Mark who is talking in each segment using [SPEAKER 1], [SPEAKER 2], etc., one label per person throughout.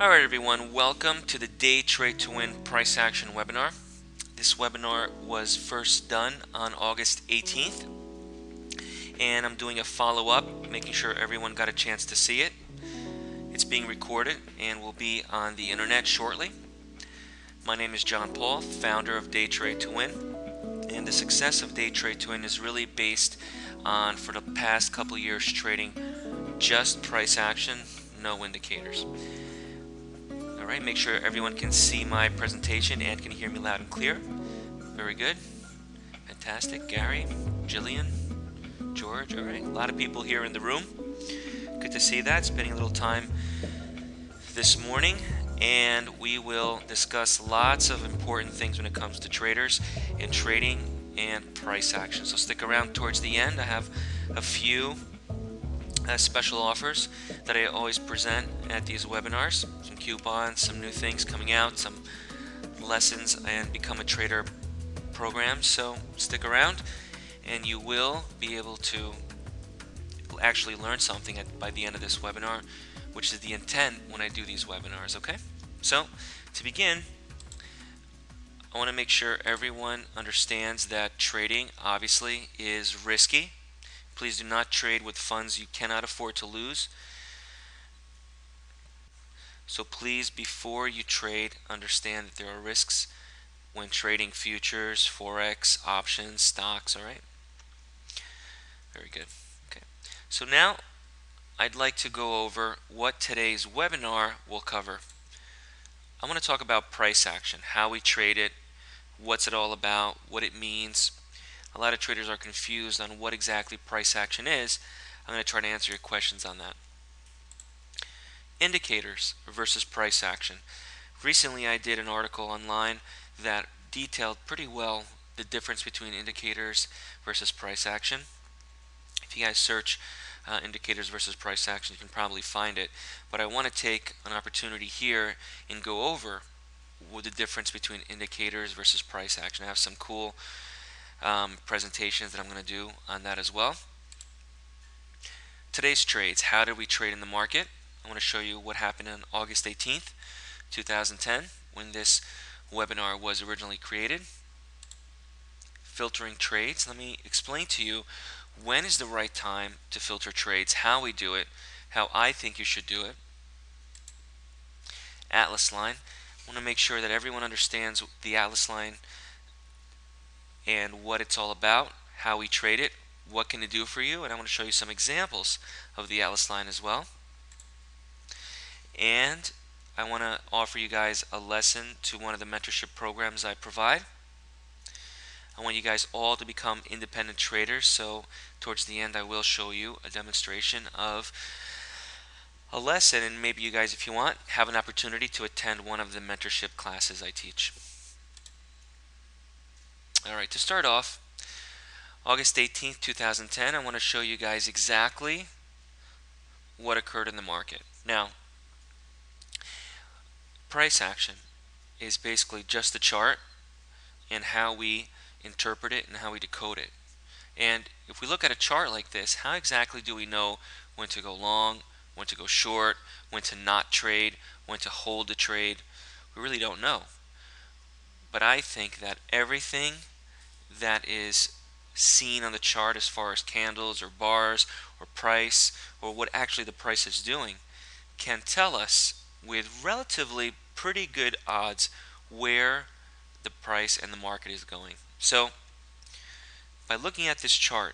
[SPEAKER 1] Alright everyone, welcome to the Day Trade to Win Price Action webinar. This webinar was first done on August 18th, and I'm doing a follow-up, making sure everyone got a chance to see it. It's being recorded and will be on the internet shortly. My name is John Paul, founder of Day Trade to Win, and the success of Day Trade to Win is really based on, for the past couple years, trading just price action, no indicators. Alright, make sure everyone can see my presentation and can hear me loud and clear. Very good. Fantastic. Gary, Jillian, George. Alright, a lot of people here in the room. Good to see that. Spending a little time this morning, and we will discuss lots of important things when it comes to traders and trading and price action. So stick around towards the end. I have a few special offers that I always present at these webinars. Some coupons, some new things coming out, some lessons and Become a Trader programs. So stick around and you will be able to actually learn something by the end of this webinar, which is the intent when I do these webinars. Okay, so to begin, I want to make sure everyone understands that trading obviously is risky. Please do not trade with funds you cannot afford to lose. So please, before you trade, understand that there are risks when trading futures, forex, options, stocks. All right. Very good. Okay. So now I'd like to go over what today's webinar will cover. I want to talk about price action, how we trade it, what's it all about, what it means. A lot of traders are confused on what exactly price action is. I'm going to try to answer your questions on that. Indicators versus price action. Recently I did an article online that detailed pretty well the difference between indicators versus price action. If you guys search indicators versus price action, you can probably find it. But I want to take an opportunity here and go over the difference between indicators versus price action. I have some cool presentations that I'm going to do on that as well. Today's trades. How did we trade in the market? I want to show you what happened on August 18th, 2010, when this webinar was originally created. Filtering trades. Let me explain to you when is the right time to filter trades, how we do it, how I think you should do it. Atlas line. I want to make sure that everyone understands the Atlas line and what it's all about, how we trade it, what can it do for you, and I want to show you some examples of the Atlas line as well. And I want to offer you guys a lesson to one of the mentorship programs I provide. I want you guys all to become independent traders, so towards the end I will show you a demonstration of a lesson, and maybe you guys, if you want, have an opportunity to attend one of the mentorship classes I teach. Alright, to start off, August 18th, 2010, I want to show you guys exactly what occurred in the market. Now, price action is basically just the chart and how we interpret it and how we decode it. And if we look at a chart like this, how exactly do we know when to go long, when to go short, when to not trade, when to hold the trade? We really don't know. But I think that everything that is seen on the chart as far as candles or bars or price or what actually the price is doing can tell us with relatively pretty good odds where the price and the market is going. So by looking at this chart,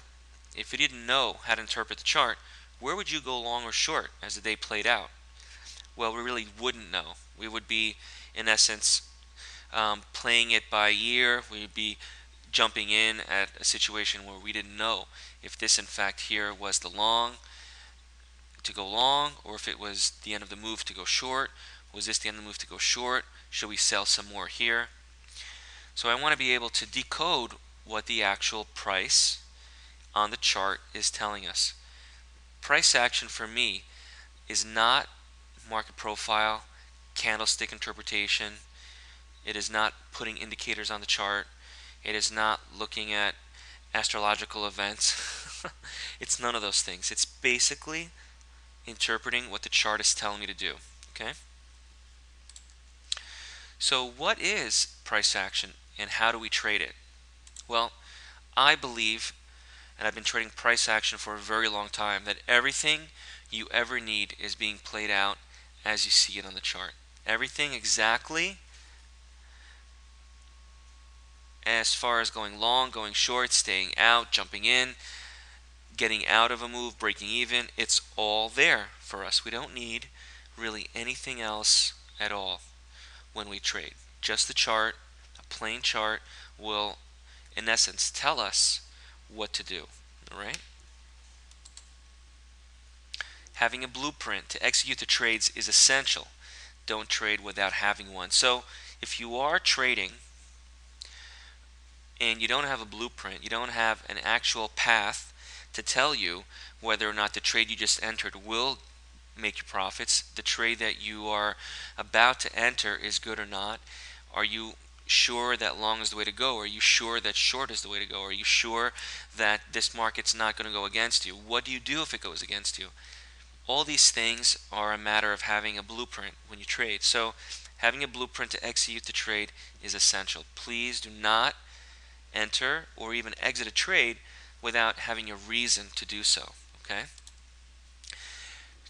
[SPEAKER 1] if you didn't know how to interpret the chart, where would you go long or short as the day played out? Well, we really wouldn't know. We would be, in essence, playing it by ear. We'd be jumping in at a situation where we didn't know if this in fact here was the long to go long, or if it was the end of the move to go short. Was this the end of the move to go short? Should we sell some more here? So I want to be able to decode what the actual price on the chart is telling us. Price action for me is not market profile, candlestick interpretation. It is not putting indicators on the chart. It is not looking at astrological events. It's none of those things. It's basically interpreting what the chart is telling me to do. Okay? So what is price action and how do we trade it? Well, I believe, and I've been trading price action for a very long time, that everything you ever need is being played out as you see it on the chart. Everything exactly as far as going long, going short, staying out, jumping in, getting out of a move, breaking even, it's all there for us. We don't need really anything else at all when we trade. Just the chart, a plain chart, will in essence tell us what to do. All right? Having a blueprint to execute the trades is essential. Don't trade without having one. So if you are trading and you don't have a blueprint, you don't have an actual path to tell you whether or not the trade you just entered will make you profits, the trade that you are about to enter is good or not, are you sure that long is the way to go? Are you sure that short is the way to go? Are you sure that this market's not going to go against you? What do you do if it goes against you? All these things are a matter of having a blueprint when you trade. So having a blueprint to execute the trade is essential. Please do not enter or even exit a trade without having a reason to do so. Okay?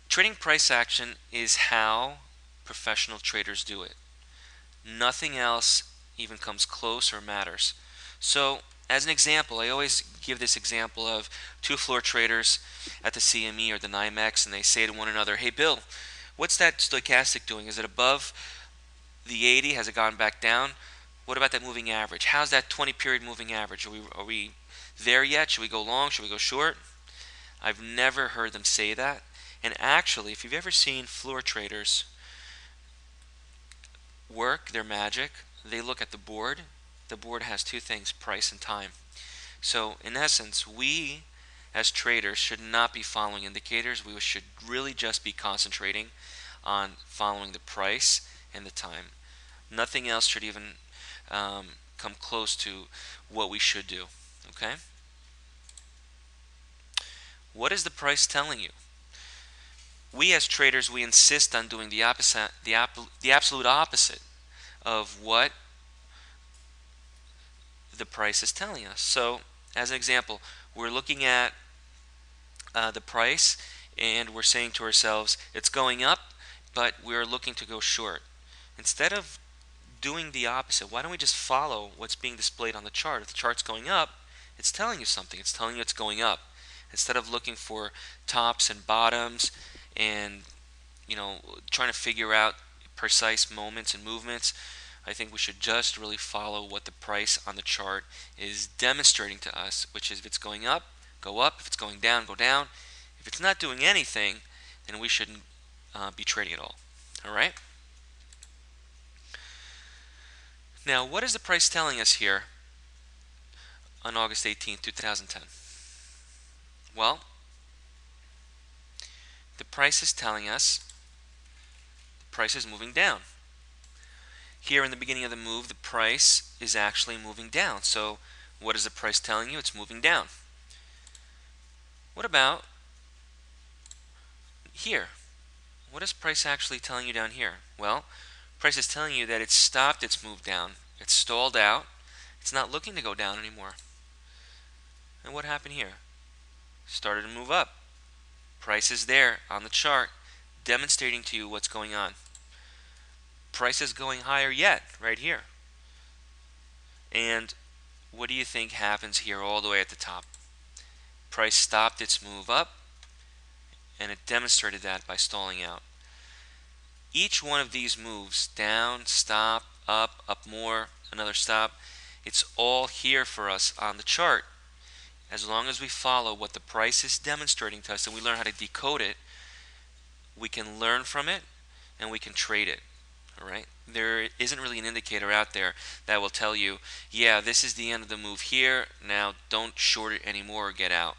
[SPEAKER 1] Trading price action is how professional traders do it. Nothing else even comes close or matters. So, as an example, I always give this example of two floor traders at the CME or the NYMEX, and they say to one another, "Hey Bill, what's that stochastic doing? Is it above the 80? Has it gone back down? What about that moving average? How's that 20 period moving average? Are we there yet? Should we go long? Should we go short?" I've never heard them say that. And actually, if you've ever seen floor traders work their magic, they look at the board. The board has two things, price and time. So in essence, we as traders should not be following indicators. We should really just be concentrating on following the price and the time. Nothing else should even come close to what we should do. Okay? What is the price telling you? We as traders, we insist on doing the opposite, the absolute opposite of what the price is telling us. So, as an example, we're looking at the price and we're saying to ourselves, it's going up, but we're looking to go short. Instead of doing the opposite, why don't we just follow what's being displayed on the chart? If the chart's going up, it's telling you something. It's telling you it's going up. Instead of looking for tops and bottoms and trying to figure out precise moments and movements, I think we should just really follow what the price on the chart is demonstrating to us, which is if it's going up, go up. If it's going down, go down. If it's not doing anything, then we shouldn't be trading at all. All right? Now, what is the price telling us here on August 18th, 2010? Well, the price is telling us the price is moving down. Here in the beginning of the move, the price is actually moving down. So what is the price telling you? It's moving down. What about here? What is price actually telling you down here? Well, price is telling you that it's stopped its move down. It's stalled out. It's not looking to go down anymore. And what happened here? Started to move up. Price is there on the chart, demonstrating to you what's going on. Price is going higher yet, right here. And what do you think happens here all the way at the top? Price stopped its move up, and it demonstrated that by stalling out. Each one of these moves, down, stop, up more, another stop, it's all here for us on the chart. As long as we follow what the price is demonstrating to us and we learn how to decode it, we can learn from it and we can trade it. All right? There isn't really an indicator out there that will tell you, yeah, this is the end of the move here, now don't short it anymore or get out.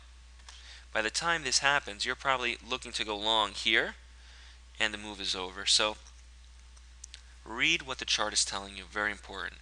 [SPEAKER 1] By the time this happens, you're probably looking to go long here and the move is over. So read what the chart is telling you, very important.